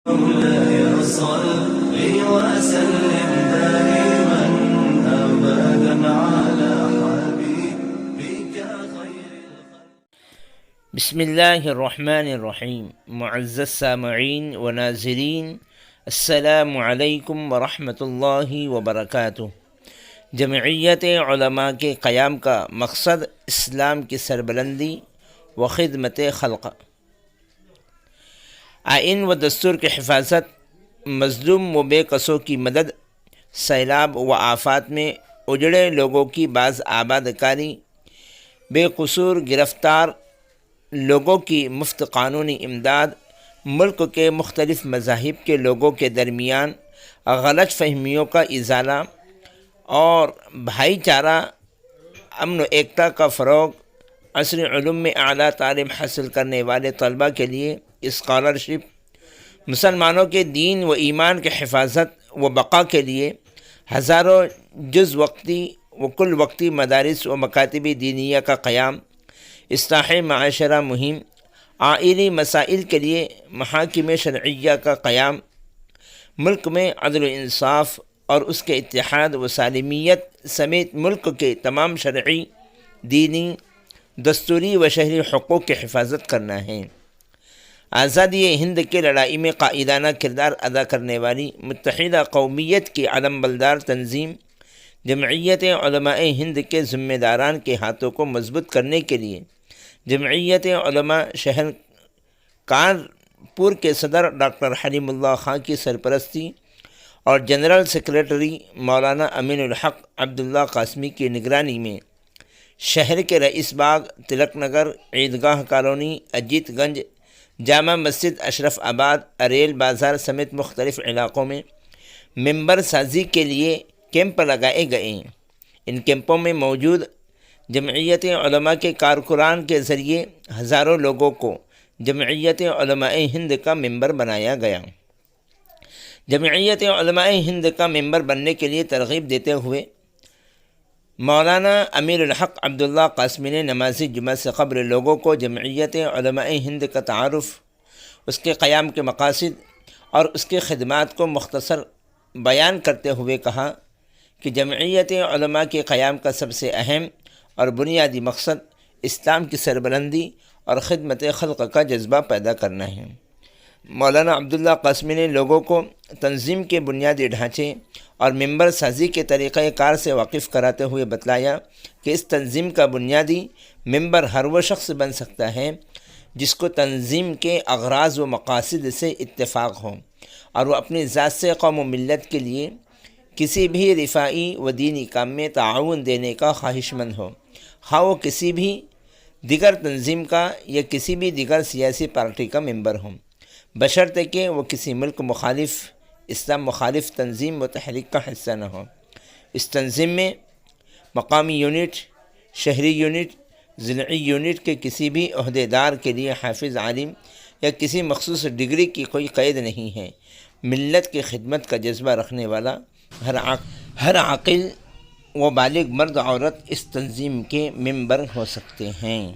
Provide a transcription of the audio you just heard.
مولاي صل وسلم دائما أبدا على حبيبك خير بسم اللہ الرحمن الرحیم۔ معزز سامعین و ناظرین، السلام علیکم ورحمۃ اللہ وبرکاتہ۔ جمعیت علماء کے قیام کا مقصد اسلام کی سربلندی و خدمت خلق، آئین و دستور کی حفاظت، مظلوم و بے کسوں کی مدد، سیلاب و آفات میں اجڑے لوگوں کی باز آباد کاری، بے قصور گرفتار لوگوں کی مفت قانونی امداد، ملک کے مختلف مذاہب کے لوگوں کے درمیان غلط فہمیوں کا ازالہ اور بھائی چارہ، امن و ایکتا کا فروغ، عصری علوم میں اعلیٰ تعلیم حاصل کرنے والے طلباء کے لیے اسکالرشپ، مسلمانوں کے دین و ایمان کی حفاظت و بقا کے لیے ہزاروں جز وقتی و کل وقتی مدارس و مکاتب دینیہ کا قیام، اصلاح معاشرہ مہم، آئینی مسائل کے لیے محاکم شرعیہ کا قیام، ملک میں عدل و انصاف اور اس کے اتحاد و سالمیت سمیت ملک کے تمام شرعی، دینی، دستوری و شہری حقوق کی حفاظت کرنا ہے۔ آزادی ہند کے لڑائی میں قائدانہ کردار ادا کرنے والی متحدہ قومیت کی علم بردار تنظیم جمعیت علماء ہند کے ذمہ داران کے ہاتھوں کو مضبوط کرنے کے لیے جمعیت علماء شہر کانپور کے صدر ڈاکٹر حلیم اللہ خان کی سرپرستی اور جنرل سیکریٹری مولانا امین الحق عبداللہ قاسمی کی نگرانی میں شہر کے رئیس باغ، تلک نگر، عیدگاہ کالونی، اجیت گنج، جامع مسجد، اشرف آباد، اریل بازار سمیت مختلف علاقوں میں ممبر سازی کے لیے کیمپ لگائے گئے۔ ان کیمپوں میں موجود جمعیت علماء کے کارکنان کے ذریعے ہزاروں لوگوں کو جمعیت علماء ہند کا ممبر بنایا گیا۔ جمعیت علماء ہند کا ممبر بننے کے لیے ترغیب دیتے ہوئے مولانا امیر الحق عبداللہ قاسمی نے نماز جمعہ سے قبل لوگوں کو جمعیت علماء ہند کا تعارف، اس کے قیام کے مقاصد اور اس کی خدمات کو مختصر بیان کرتے ہوئے کہا کہ جمعیت علماء کے قیام کا سب سے اہم اور بنیادی مقصد اسلام کی سربلندی اور خدمت خلق کا جذبہ پیدا کرنا ہے۔ مولانا عبداللہ قاسمی نے لوگوں کو تنظیم کے بنیادی ڈھانچے اور ممبر سازی کے طریقہ کار سے واقف کراتے ہوئے بتلایا کہ اس تنظیم کا بنیادی ممبر ہر وہ شخص بن سکتا ہے جس کو تنظیم کے اغراض و مقاصد سے اتفاق ہو اور وہ اپنی ذات سے قوم و ملت کے لیے کسی بھی رفاعی و دینی کام میں تعاون دینے کا خواہش مند ہو، خواہ وہ کسی بھی دیگر تنظیم کا یا کسی بھی دیگر سیاسی پارٹی کا ممبر ہوں، بشرطے کہ وہ کسی ملک مخالف، اسلام مخالف تنظیم و تحریک کا حصہ نہ ہو۔ اس تنظیم میں مقامی یونٹ، شہری یونٹ، ضلعی یونٹ کے کسی بھی عہدیدار کے لیے حافظ عالم یا کسی مخصوص ڈگری کی کوئی قید نہیں ہے۔ ملت کی خدمت کا جذبہ رکھنے والا ہر عاقل و بالغ مرد عورت اس تنظیم کے ممبر ہو سکتے ہیں۔